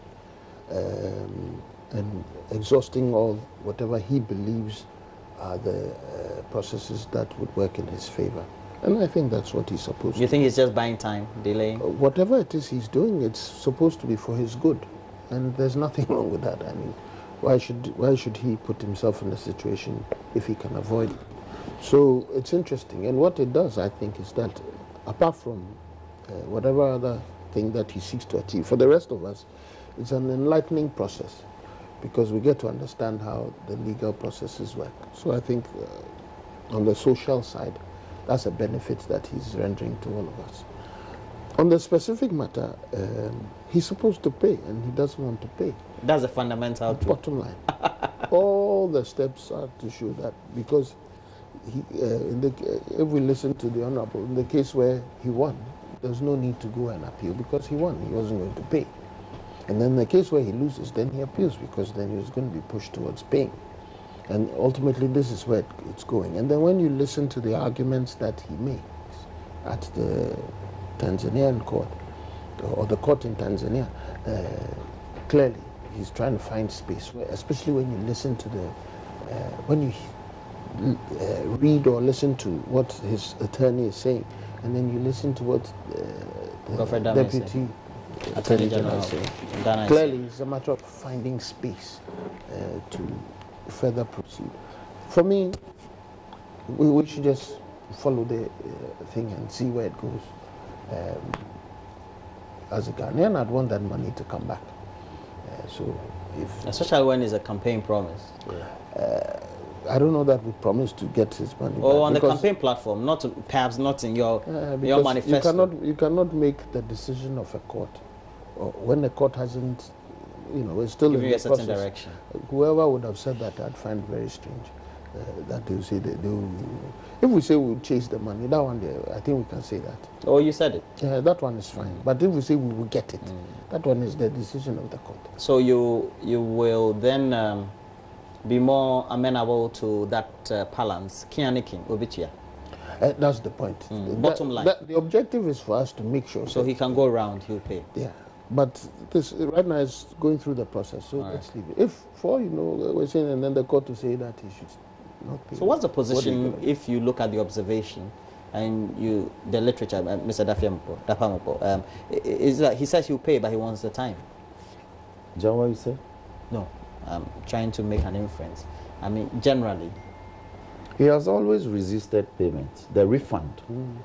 and exhausting whatever he believes are the processes that would work in his favor. And I think that's what he's supposed to do. You think he's just buying time, delaying? Whatever it is he's doing, it's supposed to be for his good. And there's nothing wrong with that. I mean, why should he put himself in a situation if he can avoid it? So it's interesting. And what it does, I think, is that apart from whatever other thing that he seeks to achieve, for the rest of us, it's an enlightening process because we get to understand how the legal processes work. So I think on the social side, that's a benefit that he's rendering to all of us. On the specific matter, he's supposed to pay, and he doesn't want to pay. That's a fundamental truth. Bottom line. All the steps are to show that, because if we listen to the Honorable, in the case where he won, there's no need to go and appeal because he won. He wasn't going to pay. And then in the case where he loses, then he appeals because then he was going to be pushed towards paying. And ultimately, this is where it's going. And then when you listen to the arguments that he makes at the Tanzanian court, or the court in Tanzania, clearly he's trying to find space, especially when you listen to the when you read or listen to what his attorney is saying, and then you listen to what the Deputy Attorney General is saying, clearly it's a matter of finding space to further proceed. For me, we should just follow the thing and see where it goes. As a Ghanaian, I'd want that money to come back. Especially when it's a campaign promise. I don't know that we promised to get his money back. On the campaign platform, perhaps not in your manifesto. You cannot make the decision of a court, or when the court hasn't, it's still giving in you the a certain process. direction. Whoever would have said that, I'd find very strange. That they will say if we say we'll chase the money, that one, I think we can say that. Oh, you said it? Yeah, that one is fine. But if we say we will get it, that one is the decision of the court. So you will then be more amenable to that balance. That's the point. Bottom line. The objective is for us to make sure. So he can go around, he'll pay. Yeah. But this right now is going through the process, so let's leave it. If, we're saying, and then the court to say that he should not pay. So what's the position if you look at the observation and the literature, Mr. Dapamopo, is that he says he'll pay, but he wants the time? John, what you say? No, I'm trying to make an inference. I mean, generally. He has always resisted payment, the refund.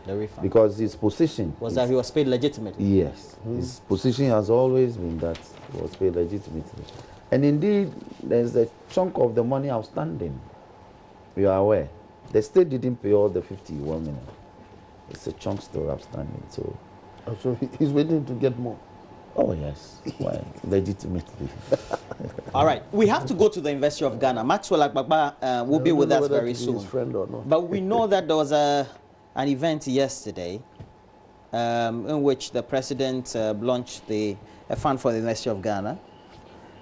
The refund. Because his position was that he was paid legitimately. Yes. His position has always been that he was paid legitimately. And indeed, there's a chunk of the money outstanding. You are aware. The state didn't pay all the 51 million. It's a chunk still outstanding. So he's waiting to get more. Oh, yes. Why? Legitimately. All right. We have to go to the University of Ghana. Maxwell Agbagba will be with us very soon. His friend or not. But we know that there was an event yesterday in which the president launched a fund for the University of Ghana.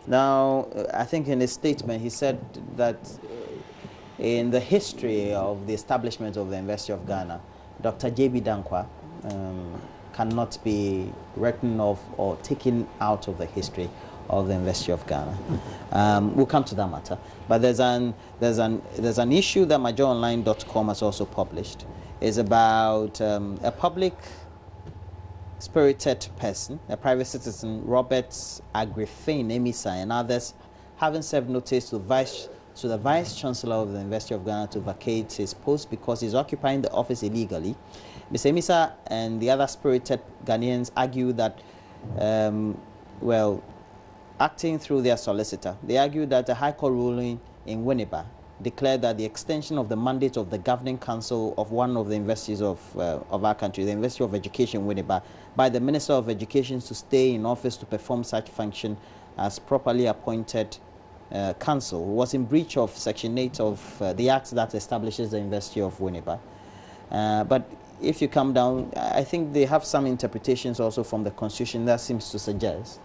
Now, I think in his statement, he said that in the history of the establishment of the University of Ghana, Dr. J.B. Danquah cannot be written off or taken out of the history of the University of Ghana. We'll come to that matter. But there's an issue that majoronline.com has also published. It's about a public spirited person, a private citizen, Robert Agrifane Emisa, and others, having served notice to the Vice Chancellor of the University of Ghana to vacate his post because he's occupying the office illegally. Mr. Emisa and the other spirited Ghanaians argue that, acting through their solicitor, they argue that a High Court ruling in Winneba declared that the extension of the mandate of the governing council of one of the universities of our country, the University of Education Winneba, by the Minister of Education to stay in office to perform such function as properly appointed council was in breach of Section 8 of the Act that establishes the University of Winneba. But if you come down, I think they have some interpretations also from the Constitution that seems to suggest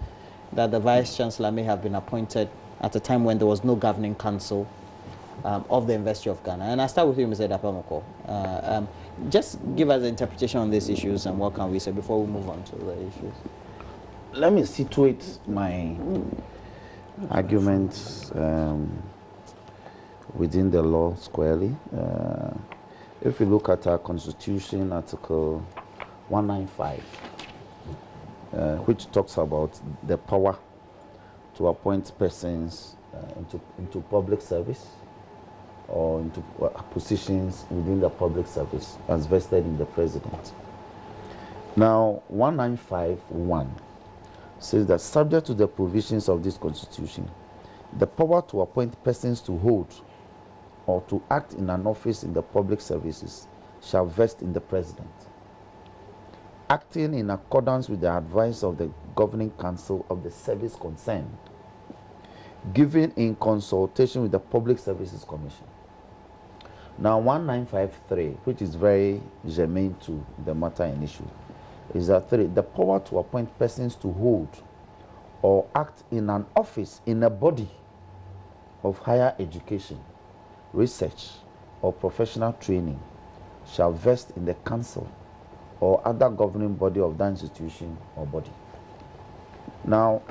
that the Vice Chancellor may have been appointed at a time when there was no governing council of the University of Ghana. And I start with you, Mr. Dapamoko. Just give us an interpretation on these issues and what can we say before we move on to the issues. Let me situate my arguments within the law squarely. If you look at our Constitution, Article 195, which talks about the power to appoint persons into public service or into positions within the public service as vested in the president. Now, 195(1) says that subject to the provisions of this Constitution, the power to appoint persons to hold or to act in an office in the public services shall vest in the president, acting in accordance with the advice of the governing council of the service concerned, given in consultation with the Public Services Commission. Now, 1953, which is very germane to the matter in issue, is that the power to appoint persons to hold or act in an office in a body of higher education, research, or professional training shall vest in the council or other governing body of that institution or body. Now,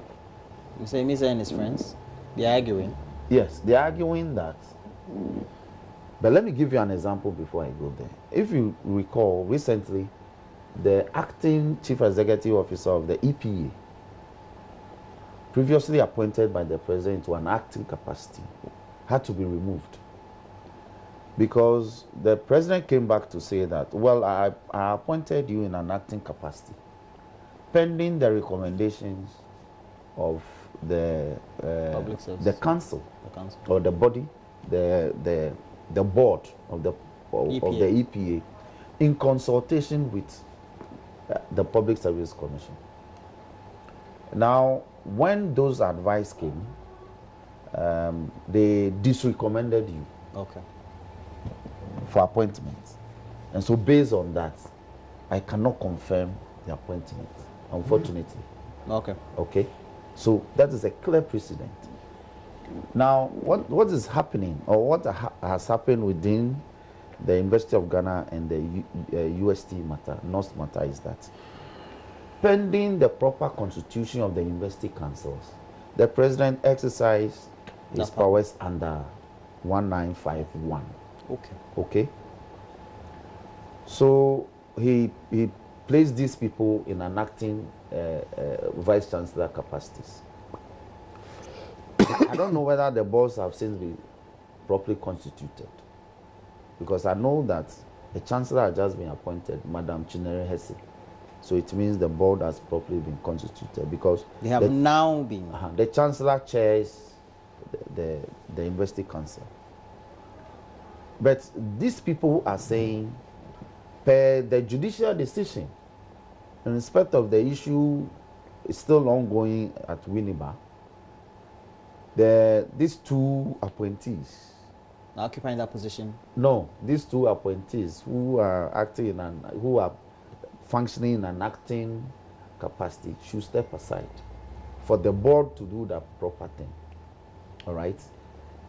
Mr. Emisa and his friends, they're arguing. Yes, they're arguing that But let me give you an example before I go there. If you recall, recently, the acting chief executive officer of the EPA, previously appointed by the president to an acting capacity, had to be removed. Because the president came back to say that, well, I appointed you in an acting capacity, pending the recommendations of the council, or the body, the board of the EPA, in consultation with the Public Service Commission. Now, when those advice came, they disrecommended you for appointment. And so based on that, I cannot confirm the appointment, unfortunately. Okay. So that is a clear precedent. Now, what is happening, or what has happened within the University of Ghana and the UST matter, NOST matter, is that pending the proper constitution of the university councils, the president exercised his powers under 1951. Okay. So he placed these people in an acting vice chancellor capacities. I don't know whether the boards have since been properly constituted, because I know that the chancellor has just been appointed, Madam Chinere Hesse. So it means the board has properly been constituted, because they have now been. The chancellor chairs the university council. But these people are saying, per the judicial decision, in respect of the issue is still ongoing at Winneba, these two appointees occupying that position. No, these two appointees who are acting and who are functioning in an acting capacity should step aside for the board to do the proper thing. All right.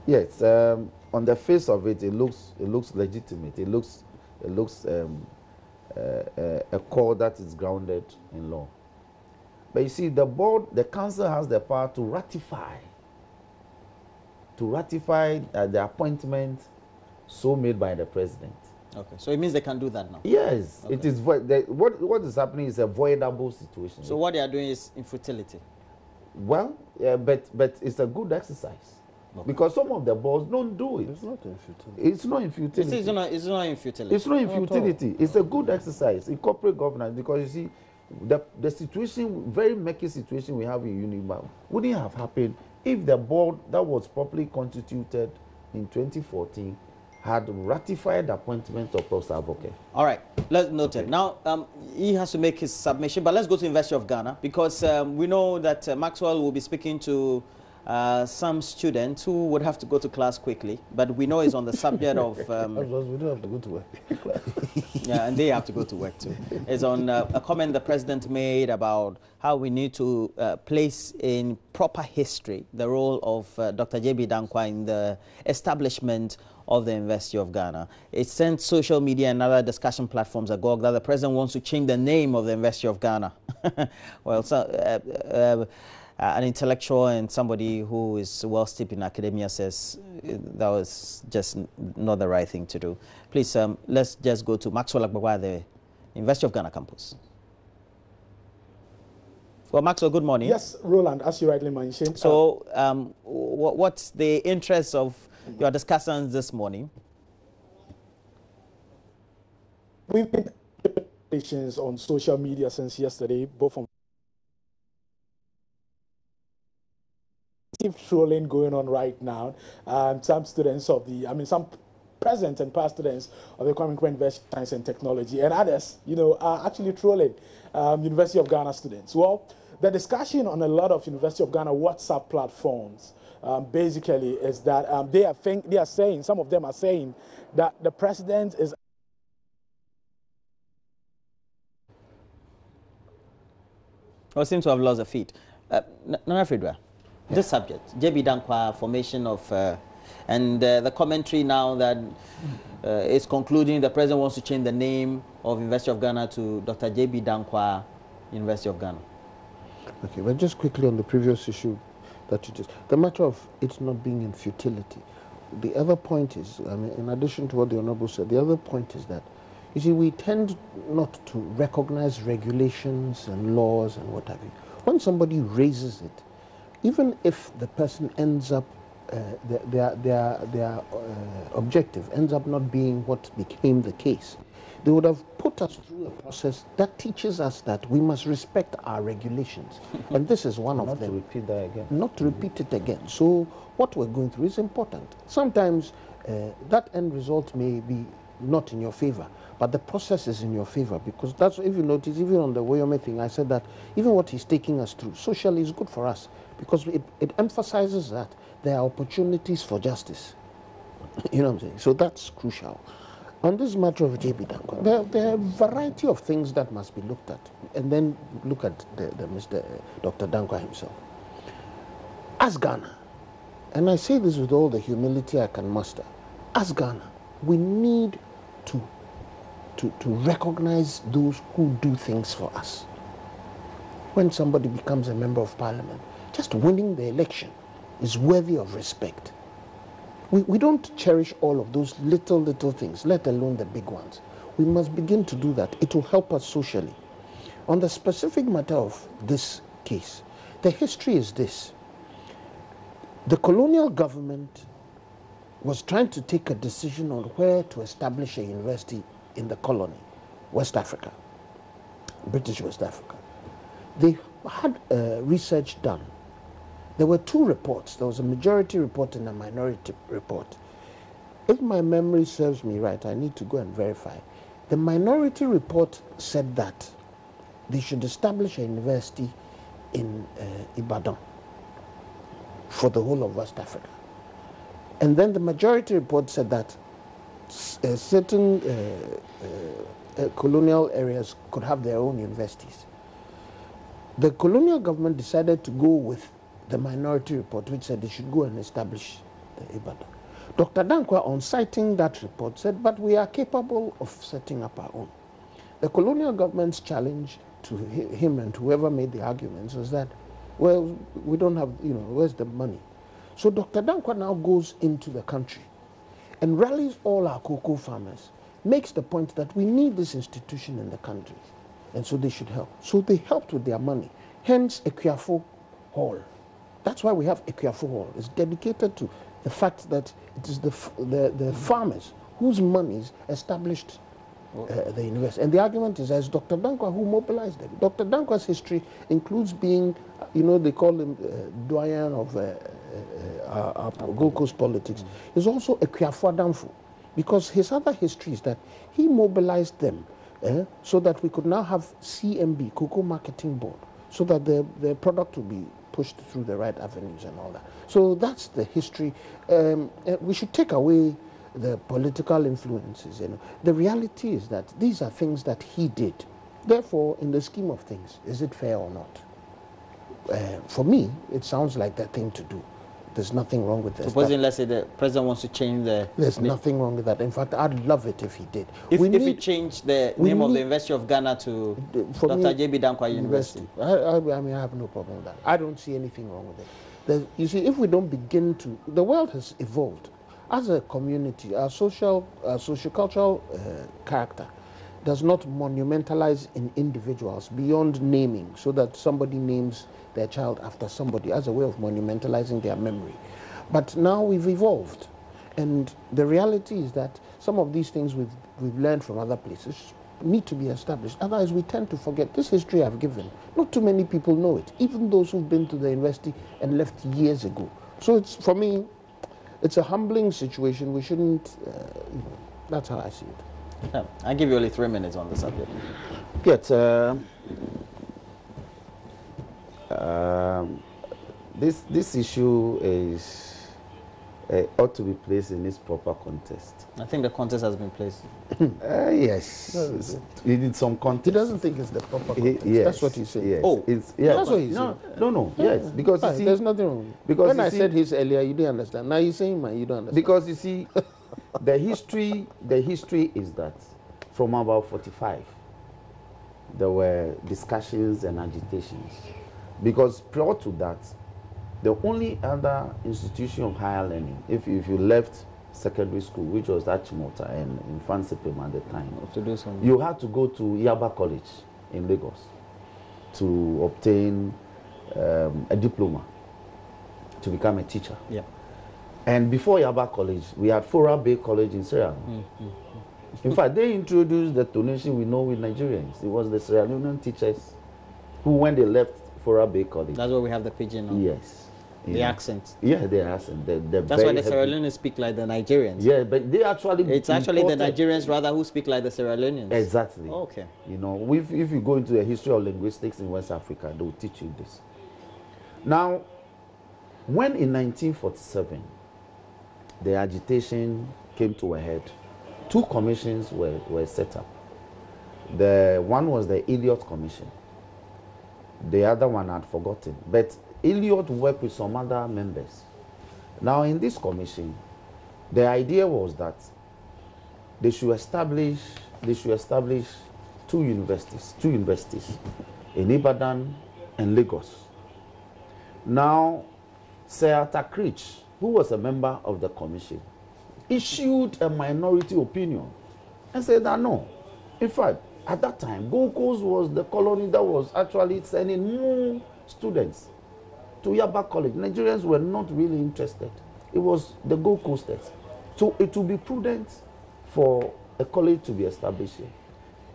Yes. On the face of it, it looks legitimate. It looks a call that is grounded in law. But you see, the board, the council has the power to ratify the appointment so made by the president. Okay, so it means they can do that now? Yes, okay. It is what is happening is a voidable situation. So what they are doing is infutility? Well, yeah, but it's a good exercise. Okay. Because some of the boards don't do it. It's not infutility. It's not infutility. It's not infutility. It's not infutility. It's a good exercise in corporate governance, because you see, the situation, very murky situation we have in Unibank wouldn't have happened if the board that was properly constituted in 2014 had ratified the appointment of Professor Avoke. All right, let's note it. Now, he has to make his submission, but let's go to University of Ghana, because we know that Maxwell will be speaking to some students who would have to go to class quickly, but we know it's on the subject of... we don't have to go to work. Yeah, and they have to go to work too. It's on a comment the president made about how we need to place in proper history the role of Dr. J.B. Danquah in the establishment of the University of Ghana. It sent social media and other discussion platforms agog that the president wants to change the name of the University of Ghana. Well, so... an intellectual and somebody who is well steeped in academia says that was just not the right thing to do. Please, let's just go to Maxwell Agbagba, the University of Ghana campus. Well, Maxwell, good morning. Yes, Roland, as you rightly mentioned. So, what's the interest of your discussions this morning? We've been on social media since yesterday, both from trolling going on right now. Some students of some present and past students of the Kwame Nkrumah University of Science and Technology and others, are actually trolling University of Ghana students. Well, the discussion on a lot of University of Ghana WhatsApp platforms basically is that some of them are saying that the president is seem to have lost the feed. Nana Fridwa, this subject, J.B. Danquah, formation of, and the commentary now that is concluding the president wants to change the name of University of Ghana to Dr. J.B. Danquah, University of Ghana. Okay, but just quickly on the previous issue that you just, the matter of it not being in futility. the other point is, I mean, in addition to what the Honorable said, the other point is that, you see, we tend not to recognize regulations and laws and what have you. When somebody raises it, even if the person ends up, their objective ends up not being what became the case, they would have put us through a process that teaches us that we must respect our regulations. And this is one of them. Not to repeat that again. Not to repeat it again. So what we're going through is important. Sometimes that end result may be not in your favor, but the process is in your favor, because that's, if you notice, even on the Woyome thing, I said that even what he's taking us through socially is good for us, because it emphasizes that there are opportunities for justice. You know what I'm saying? So that's crucial. On this matter of JB Danquah, there are a variety of things that must be looked at, and then look at Dr. Danquah himself. As Ghana, and I say this with all the humility I can muster, as Ghana, we need to recognize those who do things for us. When somebody becomes a member of parliament, just winning the election is worthy of respect. We don't cherish all of those little things, let alone the big ones. We must begin to do that. It will help us socially. On the specific matter of this case, the history is this. The colonial government was trying to take a decision on where to establish a university in the colony, West Africa, British West Africa. They had research done. There were two reports. There was a majority report and a minority report. If my memory serves me right, I need to go and verify. The minority report said that they should establish a university in Ibadan for the whole of West Africa. And then the majority report said that certain colonial areas could have their own universities. The colonial government decided to go with the minority report, which said they should go and establish the Ibadan. Dr. Danquah, on citing that report, said, but we are capable of setting up our own. The colonial government's challenge to him and whoever made the arguments was that, well, we don't have, where's the money? So Dr. Danquah now goes into the country and rallies all our cocoa farmers, makes the point that we need this institution in the country, and so they should help. So they helped with their money, hence Equiafo Hall. That's why we have Equiafo Hall. It's dedicated to the fact that it is the farmers whose monies established the university. And the argument is, as Dr. Danquah who mobilized them. Dr. Danquah's history includes being, they call him doyen of our Gold Coast politics. He's also Equiafo Adamfo, because his other history is that he mobilized them so that we could now have CMB, Cocoa Marketing Board, so that the product will be pushed through the right avenues and all that. So that's the history. We should take away the political influences. The reality is that these are things that he did. Therefore, in the scheme of things, is it fair or not? For me, it sounds like the thing to do. There's nothing wrong with this. Supposing, let's say, the president wants to change the... There's nothing wrong with that. In fact, I'd love it if he did. If he changed the name of the University of Ghana to Dr. J.B. Danquah University. I mean, I have no problem with that. I don't see anything wrong with it. You see, if we don't begin to... The world has evolved. As a community, our sociocultural character does not monumentalize in individuals beyond naming, so that somebody names their child after somebody as a way of monumentalizing their memory. But now we've evolved, and the reality is that some of these things we've learned from other places need to be established. Otherwise, we tend to forget. This history I've given, not too many people know it, even those who've been to the university and left years ago. So it's, for me, it's a humbling situation. We shouldn't, that's how I see it. Yeah, I'll give you only 3 minutes on the subject. Yes, this issue is ought to be placed in its proper context. I think the context has been placed. Yes, he did some context. He doesn't think it's the proper context. Yes. That's what he's saying. Yes. Oh, that's what he's saying. No. Yes, because you see, there's nothing wrong. Because when I said his earlier, you didn't understand. Now you're saying mine, you don't understand. Because you see, the history is that from about 45, there were discussions and agitations. Because prior to that, The only other institution of higher learning, if you left secondary school, which was Achimota and in Fansipim at the time, you had to go to Yaba College in Lagos to obtain a diploma to become a teacher. Yeah. And before Yaba College, we had Fora Bay College in Sierra Leone. In fact, they introduced the donation we know with Nigerians. It was the Sierra Leonean teachers who, when they left Fora Bay College. That's why we have the pidgin on. Yes. The accent. Yeah, the accent. That's why the Sierra Leoneans speak like the Nigerians. Yeah, but they actually... It's actually the Nigerians rather who speak like the Sierra Leoneans. Exactly. Oh, okay. You know, if you go into the history of linguistics in West Africa, they will teach you this. Now, when in 1947, the agitation came to a head, two commissions were set up. One was the Elliott Commission. The other one I'd forgotten. But Elliott worked with some other members. Now, in this commission, the idea was that they should establish two universities in Ibadan and Lagos. Now, Sir Takrich, who was a member of the commission, issued a minority opinion and said that no. In fact, at that time, Gold Coast was the colony that was actually sending more students to Yaba College. Nigerians were not really interested. It was the Gold Coasters. So it would be prudent for a college to be established here.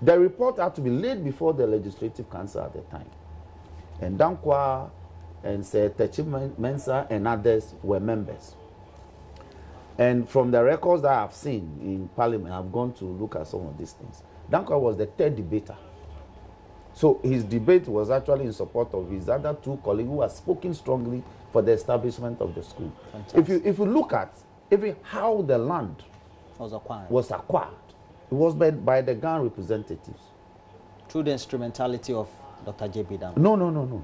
The report had to be laid before the Legislative Council at the time. And Danquah and Sir Techi Mensah and others were members. And from the records that I've seen in Parliament, I've gone to look at some of these things. Danquah was the third debater. So his debate was actually in support of his other two colleagues who had spoken strongly for the establishment of the school. If you look at how the land was acquired, it was by the Ghana representatives. Through the instrumentality of Dr. J.B. Danquah.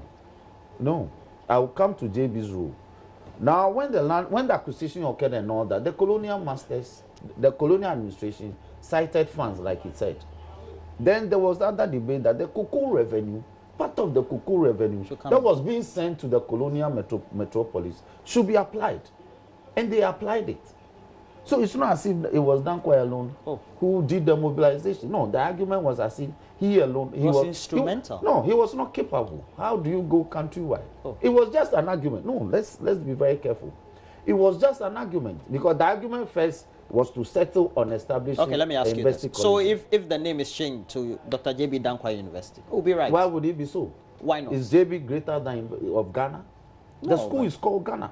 No. I will come to JB's role. Now, when the acquisition occurred and all that, the colonial masters, the colonial administration cited funds, like it said. Then there was other debate that the cocoa revenue, part of the cocoa revenue that was being sent to the colonial metropolis should be applied. And they applied it. So it's not as if it was Danquah alone who did the mobilization. No, the argument was as if he alone... He was instrumental. He was not capable. How do you go countrywide? It was just an argument. No, let's be very careful. It was just an argument. Because the argument first was to settle on establishing... Okay, let me ask you this. So if the name is changed to Dr. J.B. Danquah University, it will be right. Why would it be so? Why not? Is J.B. greater than of Ghana? No, the school is called Ghana.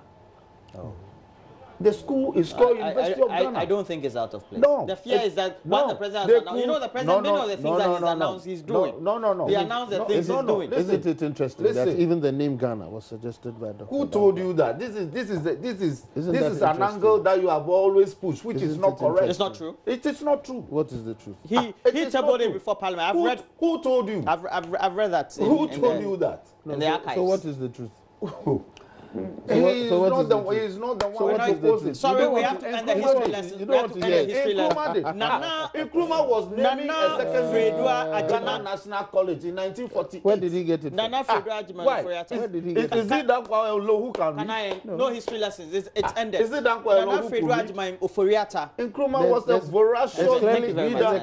The school is called University of Ghana. I don't think it's out of place. No. The fear is that what the president has announced, you know, the president, many of the things that he's announced he's doing. No. He announced the things he's doing. Isn't it interesting that even the name Ghana was suggested by Dr. Who told you that? This is an angle that you have always pushed, which is not correct. It's not true. It is not true. What is the truth? He tabled it before Parliament. Who told you? I've read that. Who told you that? In the archives. So what is the truth? He is not the one who proposed it. Sorry, we have to end the history lesson. You don't want to hear. Nkrumah was naming a secondary Ghana National College in 1948. Where did he get it from? Nana Fredua Ajimani. Where did he get it Is it Danquah who can read? No history lessons. It's ended. Is it Danquah Nana who Fredua can Ajimani Oforiata. Nkrumah was a voracious leader.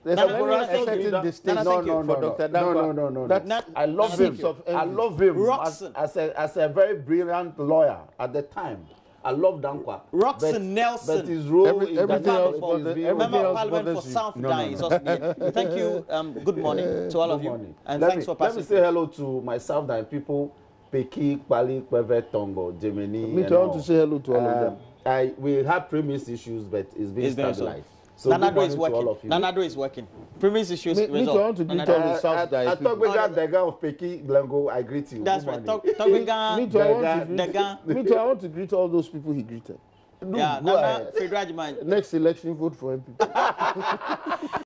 There's a certain distinction for Dr. Danquah. No. I love him. I love him as a very brilliant lawyer at the time. I love Danquah. Roxanne Nelson. But his role in everything else Member of Parliament for South Dine. Thank you. Good morning to all of you. And thanks for passing. Let me say hello to my South Dine people. Peki, Kpali, Kweve, Tongo, Gemini. Me too, I want to say hello to all of them. We have premise issues, but it's being stabilized. So Nanado is working. Nanado is working. Premise issues resolved. Me too, I want to greet all the South Dine people. I talk with the guy of Peki, Glengo, I greet you. That's right. Talk with me too, I want to greet all those people he greeted. Yeah, Nana Fredua Ajimani. Next election, vote for him.